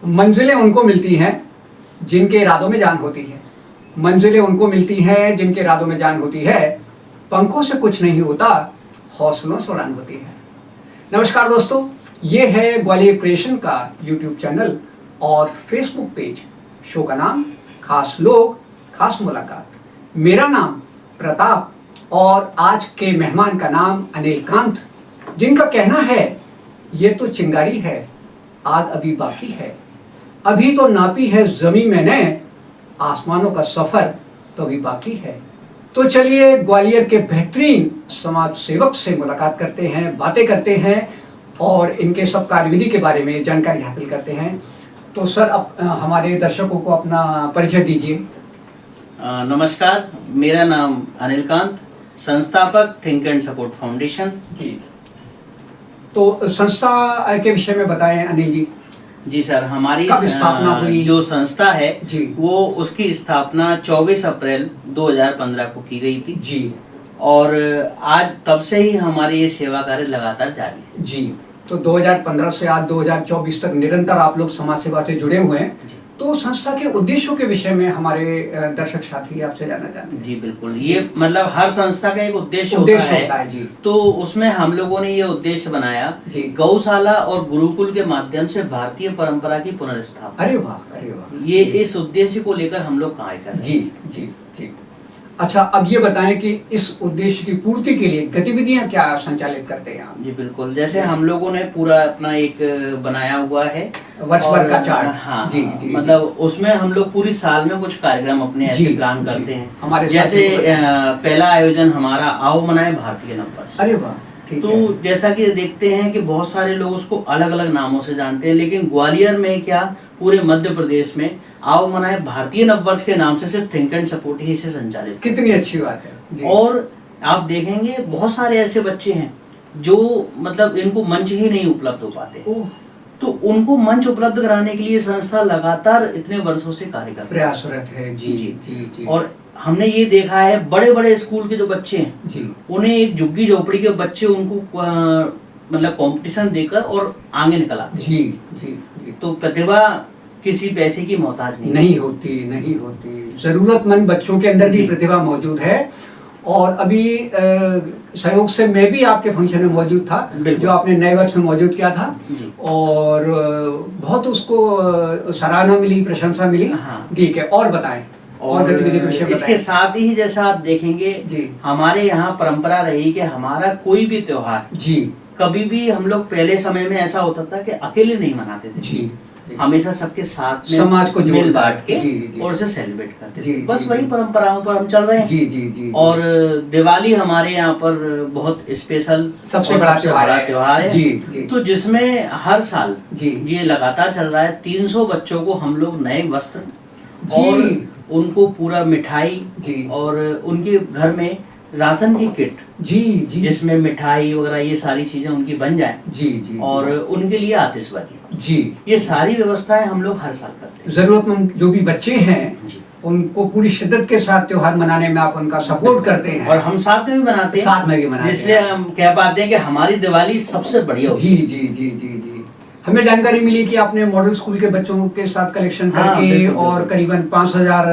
मंजिलें उनको मिलती हैं जिनके इरादों में जान होती है। मंजिलें उनको मिलती हैं जिनके इरादों में जान होती है। पंखों से कुछ नहीं होता, हौसलों से उड़ान होती है। नमस्कार दोस्तों, ये है ग्वालियर क्रिएशन का यूट्यूब चैनल और फेसबुक पेज। शो का नाम खास लोग खास मुलाकात। मेरा नाम प्रताप और आज के मेहमान का नाम अनिल कांत, जिनका कहना है ये तो चिंगारी है, आग अभी बाकी है। अभी तो नापी है ज़मीं मैंने, आसमानों का सफ़र तो अभी बाकी है। तो चलिए ग्वालियर के बेहतरीन समाज सेवक से मुलाकात करते हैं, बातें करते हैं और इनके सब कार्यविधि के बारे में जानकारी हासिल करते हैं। तो सर, अब हमारे दर्शकों को अपना परिचय दीजिए। नमस्कार, मेरा नाम अनिल कांत, संस्थापक थिंक एंड सपोर्ट फाउंडेशन। जी, तो संस्था के विषय में बताएं अनिल जी। जी सर, हमारी कब स्थापना हुई? जो संस्था है जी, वो उसकी स्थापना 24 अप्रैल 2015 को की गई थी जी, और आज तब से ही हमारी ये सेवा कार्य लगातार जारी है। जी। तो 2015 से आज 2024 तक निरंतर आप लोग समाज सेवा से जुड़े हुए हैं। तो संस्था के उद्देश्यों के विषय में हमारे दर्शक साथी आपसे जानना चाहते हैं। जी बिल्कुल, ये मतलब हर संस्था का एक उद्देश्य होता है जी। तो उसमें हम लोगों ने ये उद्देश्य बनाया जी। गौशाला और गुरुकुल के माध्यम से भारतीय परंपरा की पुनर्स्थापना। अरे वाह, अरे वाह। ये इस उद्देश्य को लेकर हम लोग कार्य कर रहे हैं। जी, जी, जी। अच्छा, अब ये बताएं कि इस उद्देश्य की पूर्ति के लिए गतिविधियां क्या संचालित करते हैं आप? जी बिल्कुल, जैसे हम लोगों ने पूरा अपना एक बनाया हुआ है वर्ष भर का चार्ट। हाँ, जी, जी, मतलब उसमें हम लोग पूरी साल में कुछ कार्यक्रम अपने ऐसे प्लान करते हैं। हमारे जैसे पहला आयोजन हमारा आओ मनाए भारतीय नववर्ष। अरे वाह, ठीक तो है। जैसा कि देखते हैं कि बहुत सारे लोग उसको अलग अलग नामों से जानते हैं, लेकिन ग्वालियर में क्या पूरे मध्य प्रदेश में आओ मनाए भारतीय नववर्ष के नाम से सिर्फ थिंक एंड सपोर्ट ही इसे संचालित। कितनी अच्छी बात है जी। और आप देखेंगे बहुत सारे ऐसे बच्चे हैं जो मतलब इनको मंच ही नहीं उपलब्ध हो पाते, तो उनको मंच उपलब्ध कराने के लिए संस्था लगातार इतने वर्षों से कार्य कर प्रयासरत है। जी, जी, जी। और हमने ये देखा है बड़े बड़े स्कूल के जो बच्चे हैं जी, उन्हें एक झुग्गी झोपड़ी के बच्चे उनको मतलब कंपटीशन देकर और आगे निकल आते हैं। जी, जी, जी। तो प्रतिभा किसी पैसे की मोहताज नहीं होती। जरूरतमंद बच्चों के अंदर भी प्रतिभा मौजूद है। और अभी सहयोग से मैं भी आपके फंक्शन में मौजूद था, जो आपने नए वर्ष में मौजूद किया था, और बहुत उसको सराहना मिली, प्रशंसा मिली। ठीक है, और बताएं और गतिविधि के विषय में। इसके साथ ही जैसा आप देखेंगे हमारे यहाँ परंपरा रही कि हमारा कोई भी त्योहार जी कभी भी हम लोग पहले समय में ऐसा होता था कि अकेले नहीं मनाते थे जी, हमेशा सबके साथ में समाज को मिल बांट के और उसे सेलिब्रेट करते थे। बस वही परंपराओं पर हम चल रहे हैं। जी, जी, जी। और दिवाली हमारे यहाँ पर बहुत स्पेशल सबसे बड़ा त्योहार है जी, तो जिसमें हर साल जी ये लगातार चल रहा है। 300 बच्चों को हम लोग नए वस्त्र और उनको पूरा मिठाई और उनके घर में राशन की किट जी, जिसमें मिठाई वगैरह ये सारी चीजें उनकी बन जाए जी, और उनके लिए आतिशबाजी जी, ये सारी व्यवस्थाएं हम लोग हर साल करते हैं। जरूरतमंद जो भी बच्चे हैं उनको पूरी शिद्दत के साथ त्योहार मनाने में आप उनका सपोर्ट करते हैं। और हम साथ में भी बनाते हैं, इसलिए हम कह पाते हैं कि हमारी दिवाली सबसे बढ़िया होती है। जी, जी, जी, जी, जी। हमें जानकारी मिली कि आपने मॉडल स्कूल के बच्चों के साथ कलेक्शन करके और करीबन 5000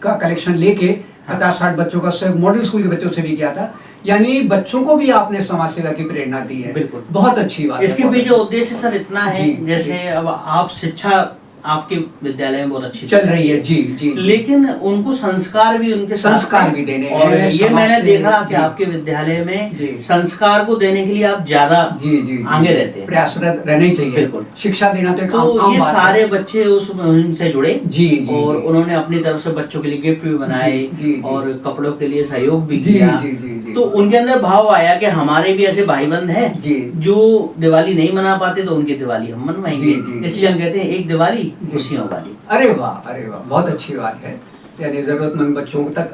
का कलेक्शन लेके 50-60 बच्चों का मॉडल स्कूल के बच्चों से भी किया था। यानी बच्चों को भी आपने समाज सेवा की प्रेरणा दी है। बिल्कुल, बहुत अच्छी बात। इसके पीछे उद्देश्य सर इतना है, जैसे अब आप शिक्षा आपके विद्यालय में बहुत अच्छी चल रही है जी, जी, लेकिन उनको संस्कार भी उनके संस्कार भी देने और ये मैंने देखा कि आपके विद्यालय में संस्कार को देने के लिए आप ज्यादा जी आगे रहते हैं, प्रयासरत रहना चाहिए। बिल्कुल, शिक्षा देना तो ये सारे बच्चे उस मुहिम से जुड़े जी, और उन्होंने अपनी तरफ से बच्चों के लिए गिफ्ट भी बनाए और कपड़ों के लिए सहयोग भी किया। तो उनके अंदर भाव आया कि हमारे भी ऐसे भाई बंद हैं जो दिवाली नहीं मना पाते, तो उनकी दिवाली हम मनवाएंगे। इसलिए हम कहते हैं एक दिवाली खुशियों वाली। अरे वाह, अरे वाह, बहुत अच्छी बात है। यानी जरूरतमंद बच्चों तक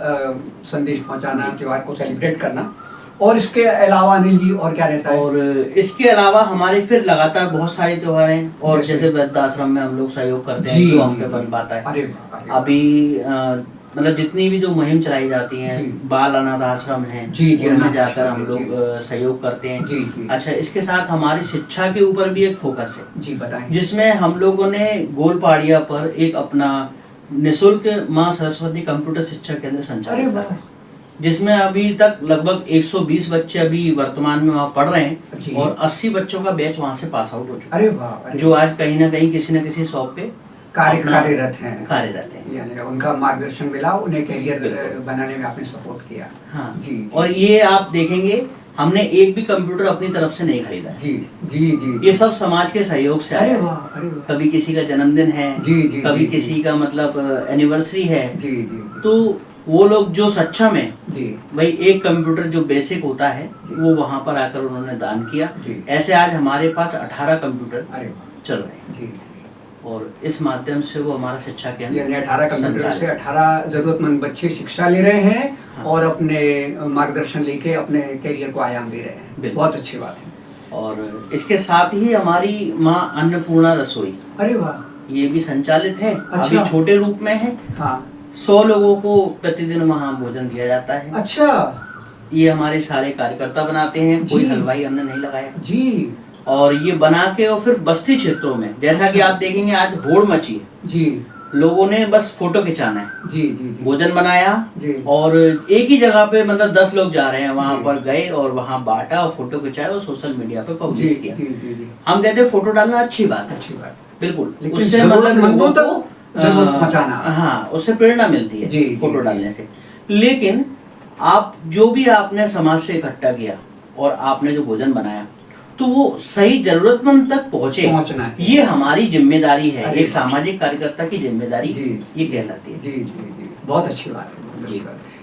संदेश पहुंचाना, त्योहार को सेलिब्रेट करना। और इसके अलावा अनिल जी और क्या रहता है? और इसके अलावा हमारे फिर लगातार बहुत सारे त्योहार हैं, और जैसे वृद्धाश्रम में हम लोग सहयोग करते हैं जो हम पे बन पाता है। अरे अभी मतलब जितनी भी जो मुहिम चलाई जाती हैं, बाल अनाथ आश्रम है, उनमें जाकर हम लोग सहयोग करते हैं। अच्छा, इसके साथ हमारी शिक्षा के ऊपर भी एक फोकस है जी, बताएं। जिसमें हम लोगों ने गोलपाड़िया पर एक अपना निःशुल्क माँ सरस्वती कंप्यूटर शिक्षा केंद्र संचालित किया है, जिसमें अभी तक लगभग 120 बच्चे अभी वर्तमान में वहाँ पढ़ रहे हैं और 80 बच्चों का बैच वहाँ से पास आउट हो चुका है। अरे वाह! जो आज कहीं ना कहीं किसी न किसी शॉप पे कार्यरत हैं। यानी उनका मार्गदर्शन मिला, उन्हें करियर बनाने में आपने सपोर्ट किया। हाँ जी। और ये आप देखेंगे हमने एक भी कंप्यूटर अपनी तरफ से नहीं खरीदा। जी जी जी। ये सब समाज के सहयोग से आया। कभी किसी का जन्मदिन है, कभी किसी का मतलब एनिवर्सरी है, तो वो लोग जो सक्षम है भाई, एक कंप्यूटर जो बेसिक होता है वो वहाँ पर आकर उन्होंने दान किया। ऐसे आज हमारे पास 18 कंप्यूटर चल रहे हैं और इस माध्यम से वो हमारा शिक्षा केंद्र, यानी 18 कंप्यूटर से 18 जरूरतमंद बच्चे शिक्षा ले रहे हैं। हाँ। और अपने मार्गदर्शन लेके अपने करियर को आयाम दे रहे हैं। बहुत अच्छी बात है। और इसके साथ ही हमारी माँ अन्नपूर्णा रसोई, अरे वाह, ये भी संचालित है। अच्छा। अभी छोटे रूप में है। हाँ। 100 लोगों को प्रतिदिन वहाँ भोजन दिया जाता है। अच्छा। ये हमारे सारे कार्यकर्ता बनाते हैं, कोई हलवाई हमने नहीं लगाया जी। और ये बना के और फिर बस्ती क्षेत्रों में जैसा कि आप देखेंगे आज होड़ मची है जी, लोगों ने बस फोटो खिंचाना है जी, जी, जी। भोजन बनाया जी। और एक ही जगह पे मतलब 10 लोग जा रहे हैं, वहाँ पर गए और वहाँ बांटा और फोटो खिंचाया और सोशल मीडिया पे पब्लिश किया। जी, जी, जी। हम कहते हैं फोटो डालना अच्छी बात है, अच्छी बात बिल्कुल, उससे मतलब लोगों को मचाना, हाँ, उससे प्रेरणा मिलती है फोटो डालने से। लेकिन आप जो भी आपने समाज से इकट्ठा किया और आपने जो भोजन बनाया तो वो सही जरूरतमंद तक पहुंचना ये हमारी जिम्मेदारी है, एक सामाजिक कार्यकर्ता की जिम्मेदारी ये कहलाती है। जी जी जी, बहुत अच्छी बात है जी।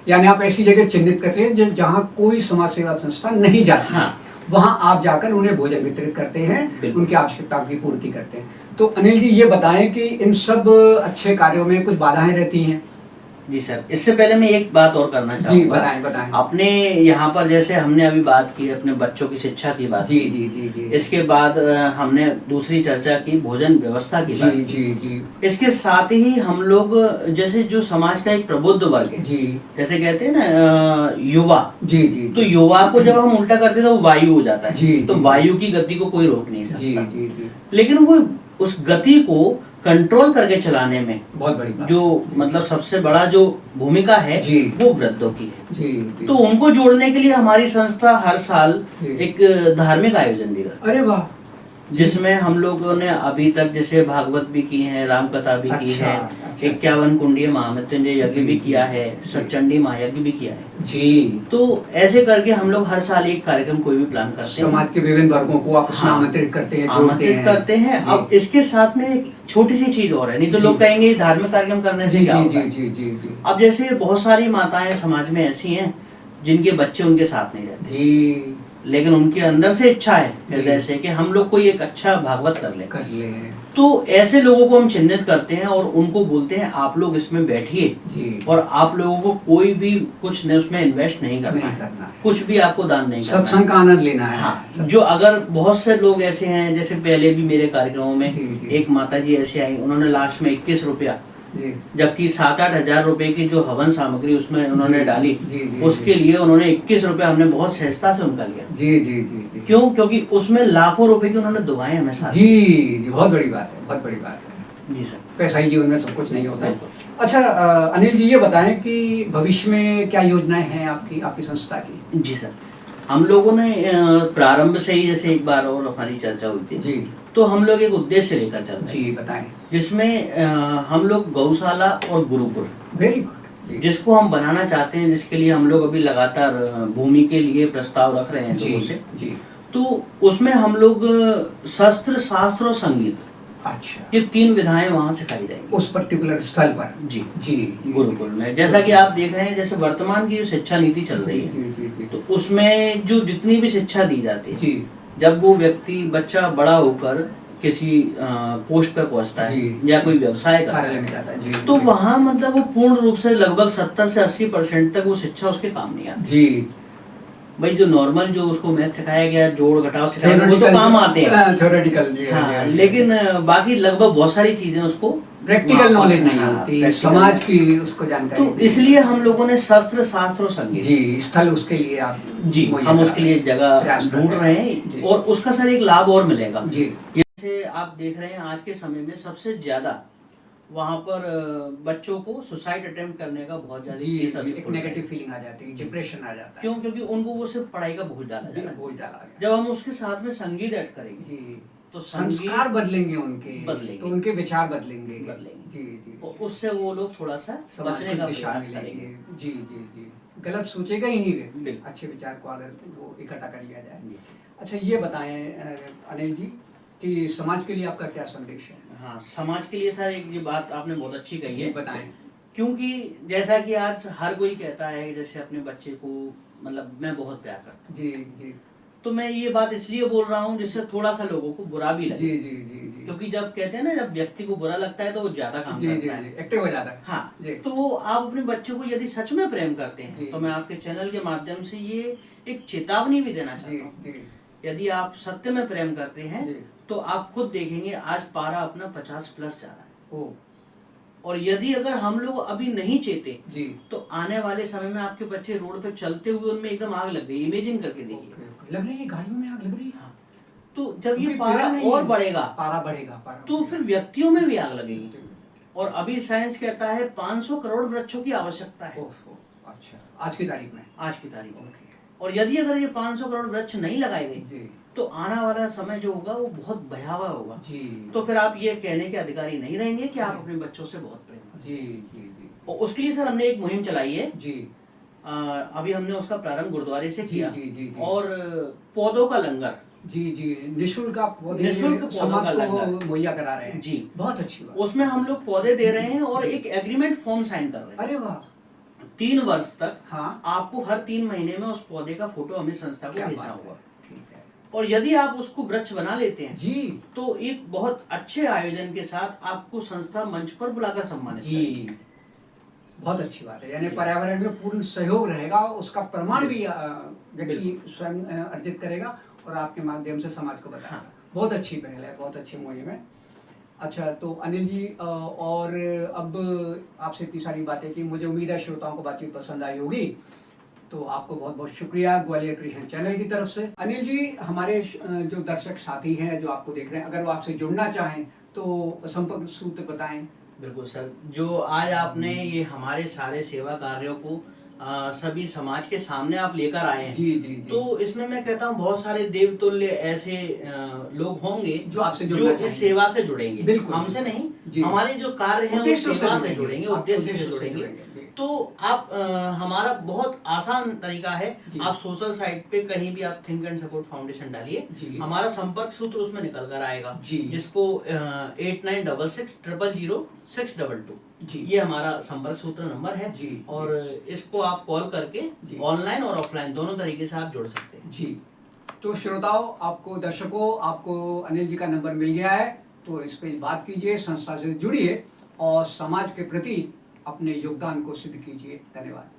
यानी आप ऐसी जगह चिन्हित करते हैं जहाँ कोई समाज सेवा संस्था नहीं जाती। हाँ। वहाँ आप जाकर उन्हें भोजन वितरित करते हैं, उनकी आवश्यकताओं की पूर्ति करते हैं। तो अनिल जी ये बताएं कि इन सब अच्छे कार्यों में कुछ बाधाएं रहती हैं? जी सर, इससे पहले मैं एक बात और करना चाहूँगा। बताएं। अपने यहाँ पर जैसे हमने अभी बात की अपने बच्चों की शिक्षा की बात, जी जी जी जी। इसके बाद हमने दूसरी चर्चा की भोजन व्यवस्था की बात, जी जी। इसके साथ ही हम लोग जैसे जो समाज का एक प्रबुद्ध वर्ग है, जी, जैसे कहते हैं ना युवा, जी जी, तो युवा को जब हम उल्टा करते हैं तो वायु हो जाता है, तो वायु की गति को कोई रोक नहीं सकता, लेकिन वो उस गति को कंट्रोल करके चलाने में बहुत बड़ी बात, जो मतलब सबसे बड़ा जो भूमिका है वो वृद्धों की है। जी। तो उनको जोड़ने के लिए हमारी संस्था हर साल एक धार्मिक आयोजन भी करती है। अरे वाह, जिसमें हम लोगों ने अभी तक जैसे भागवत भी की है, राम कथा भी की है, 51 कुंडीय महामृत्युंजय यज्ञ भी किया है, सचंडी महायज्ञ भी किया है जी। तो ऐसे करके हम लोग हर साल एक कार्यक्रम कोई भी प्लान करते हैं, समाज के विभिन्न वर्गों को आप आमंत्रित करते हैं। अब इसके साथ में एक छोटी सी चीज और है, नहीं तो लोग कहेंगे धार्मिक कार्यक्रम करने से क्या होता है। अब जैसे बहुत सारी माताएं समाज में ऐसी हैं जिनके बच्चे उनके साथ नहीं रहते, लेकिन उनके अंदर से इच्छा है हृदय से कि हम लोग कोई एक अच्छा भागवत कर ले। तो ऐसे लोगों को हम चिन्हित करते हैं और उनको बोलते हैं आप लोग इसमें बैठिए और आप लोगों को कोई भी कुछ नहीं उसमें इन्वेस्ट नहीं करना है, कुछ भी आपको दान नहीं करना, सत्संग का आनंद लेना है। हाँ, जो अगर बहुत से लोग ऐसे हैं, जैसे पहले भी मेरे कार्यक्रमों में एक माता जी ऐसे आई, उन्होंने लास्ट में 21 रुपया, जबकि 7-8 हजार रुपए की जो हवन सामग्री उसमें उन्होंने डाली, उसके लिए उन्होंने 21 रुपए हमने बहुत सहजता से उनका लिया। जी। क्यों? क्योंकि उसमें लाखों रुपए की उन्होंने दुआएं हमें साथ। जी, बहुत बड़ी बात है, बहुत बड़ी बात है जी सर। पैसा ही जीवन में सब कुछ नहीं होता है। अच्छा अनिल जी ये बताएं कि भविष्य में क्या योजनाएं हैं आपकी संस्था की? जी सर, हम लोगों ने प्रारंभ से ही जैसे एक बार और हमारी चर्चा हुई थी जी, तो हम लोग एक उद्देश्य लेकर चल रहे हैं जी, बताएं, जिसमें हम लोग गौशाला और गुरुकुल, वेरी गुड, जिसको हम बनाना चाहते हैं, जिसके लिए हम लोग अभी लगातार भूमि के लिए प्रस्ताव रख रहे हैं लोगों से जी। तो उसमें हम लोग शस्त्र, शास्त्र और संगीत, अच्छा, ये 3 विधाएं वहाँ सिखाई जाएंगी उस पर्टिकुलर स्थल पर जी जी गुरुकुल में। जैसा कि आप देख रहे हैं, जैसे वर्तमान की जो शिक्षा नीति चल रही है, तो उसमें जो जितनी भी शिक्षा दी जाती है, जब वो व्यक्ति बच्चा बड़ा होकर किसी पोस्ट पर पहुंचता है या कोई व्यवसाय करता है, तो वहाँ मतलब वो पूर्ण रूप से लगभग 70 से 80% तक वो शिक्षा उसके काम नहीं आती जी। भाई जो नॉर्मल जो उसको मैथ सिखाया गया, जोड़ घटाव सिखाया गया, वो तो काम आते हैं थ्योरेटिकल, लेकिन बाकी लगभग बहुत सारी चीजें उसको प्रैक्टिकल नॉलेज नहीं हाँ, होती, practical समाज की उसको जानकारी तो इसलिए हम लोगों ने शस्त्र शास्त्र और संगीत जी स्थल उसके लिए आप जी मुहैया हम करा उसके रहे लिए हैं, जगह प्रयास कर ढूंढ रहे जी। हैं और उसका सर एक लाभ और मिलेगा। जी जैसे आप देख रहे हैं आज के समय में सबसे ज्यादा वहाँ पर बच्चों को सुसाइड अटेम्प्ट करने का बहुत ज्यादा जी केस अभी एक खुल रहे हैं। नेगेटिव फीलिंग आ जाती है, डिप्रेशन आ जाता है। क्यों? क्योंकि उनको वो सिर्फ पढ़ाई का बोझ डाला जा रहा है। बोझ डाला गया। जब हम उसके साथ में संगीत ऐड करेंगे जी तो संस्कार बदलेंगे उनके, बदलेंगे। तो उनके विचार बदलेंगे। बदलेंगे। जी जी और उससे वो लोग थोड़ा सा समाज बचने को का दिशा प्रयास मिलेगी। करेंगे। जी जी जी गलत सोचेगा ही नहीं वे, बिल्कुल। अच्छे विचार को अगर वो इकट्ठा कर लिया जाए। जी। अच्छा ये बताएं अनिल जी कि समाज के लिए आपका क्या संदेश है? हाँ, समाज के लिए सर एक ये बात आपने बहुत अच्छी कही जी है। बताएं। क्योंकि जैसा कि आज हर कोई कहता है जैसे अपने बच्चे को मतलब मैं बहुत प्यार करता हूँ। जी जी तो मैं ये बात इसलिए बोल रहा हूँ जिससे थोड़ा सा लोगों को बुरा भी लगे। जी जी जी जी क्योंकि जब कहते हैं ना जब व्यक्ति को बुरा लगता है तो वो ज्यादा काम जी जी करता है, एक्टिव हो जाता है। हाँ जी। तो वो आप अपने बच्चे को यदि सच में प्रेम करते जी। हैं तो मैं आपके चैनल के माध्यम से ये एक चेतावनी भी देना जी चाहता हूँ। जी यदि आप सत्य में प्रेम करते हैं जी। तो आप खुद देखेंगे आज पारा अपना 50+ जा रहा है। ओ और यदि अगर हम लोग अभी नहीं चेते जी तो आने वाले समय में आपके बच्चे रोड पे चलते हुए उनमें एकदम आग लग गई। इमेजिन करके देखिए। Okay, okay. लग रही है गाड़ियों में आग लग रही है। हाँ। तो जब ये क्योंकि पारा पेड़ नहीं और है। बढ़ेगा पारा बढ़ेगा, पारा तो बढ़ेगा। फिर व्यक्तियों में भी आग लगेगी। और अभी साइंस कहता है 500 करोड़ वृक्षों की आवश्यकता है ओहो, अच्छा आज की तारीख में। आज की तारीख में। ओके। और यदि अगर ये 500 करोड़ वृक्ष नहीं लगाए गए जी तो आने वाला समय जो होगा वो बहुत भयावह होगा। जी तो फिर आप ये कहने के अधिकारी नहीं रहेंगे कि आप अपने बच्चों से बहुत प्रेम करते जी जी जी हैं। और उसके लिए सर हमने एक मुहिम चलाई है। जी अभी हमने उसका प्रारंभ गुरुद्वारे से जी, किया। जी, जी, जी। और पौधों का लंगर जी जी निःशुल्क आप पौधे निःशुल्क पौधों समाज का को लंगर। मुहैया करा रहे हैं। जी। बहुत अच्छी बात। उसमें हम लोग पौधे दे रहे हैं और एक एग्रीमेंट फॉर्म साइन कर रहे हैं। अरे वाह 3 वर्ष तक हाँ आपको हर 3 महीने में उस पौधे का फोटो हमें संस्था को क्या भेजना बात है। होगा। ठीक है और यदि आप उसको वृक्ष बना लेते हैं जी तो एक बहुत अच्छे आयोजन के साथ आपको संस्था मंच पर बुलाकर सम्मानित जी करेगी। बहुत अच्छी बात है। यानी जी। पर्यावरण में पूर्ण सहयोग रहेगा, उसका प्रमाण भी व्यक्ति बिल्कुल। स्वयं अर्जित करेगा और आपके माध्यम से समाज को बताएगा। हाँ। बहुत अच्छी पहल है, बहुत अच्छी मुहिम है। अच्छा तो अनिल जी और अब आपसे इतनी सारी बातें की, मुझे उम्मीद है श्रोताओं को बातचीत पसंद आई होगी। तो आपको बहुत बहुत शुक्रिया ग्वालियर कृष्ण चैनल की तरफ से। अनिल जी हमारे जो दर्शक साथी हैं जो आपको देख रहे हैं, अगर वो आपसे जुड़ना चाहें तो संपर्क सूत्र बताएं। बिल्कुल सर, जो आज आपने ये हमारे सारे सेवा कार्यों को सभी समाज के सामने आप लेकर आए हैं। जी जी जी। तो इसमें मैं कहता हूँ बहुत सारे देवतुल्य ऐसे लोग होंगे जो आपसे जो जुड़ना इस चाहेंगे। सेवा से जुड़ेंगे। बिल्कुल हमसे जी। नहीं, हमारे जो कार्य हैं वो उद्देश्य सेवा से से जुड़ेंगे, आप उद्देश्य से उद्देश्य से जुड़ेंगे। जुड़ेंगे, जी। तो आप हमारा बहुत आसान तरीका है, जी। आप सोशल साइट पे कहीं भी आप थिंक एंड सपोर्ट फाउंडेशन डालिए, जी। हमारा संपर्क सूत्र उसमें निकल कर आएगा। जी। जिसको 8966000622 जी। ये हमारा संपर्क सूत्र नंबर है। जी। और इसको आप कॉल करके जी। ऑनलाइन और ऑफलाइन दोनों तरीके से आप जुड़ सकते हैं। जी तो श्रोताओं, आपको दर्शकों, आपको अनिल जी का नंबर मिल गया है, तो इस पर बात कीजिए, संस्था से जुड़िए और समाज के प्रति अपने योगदान को सिद्ध कीजिए। धन्यवाद।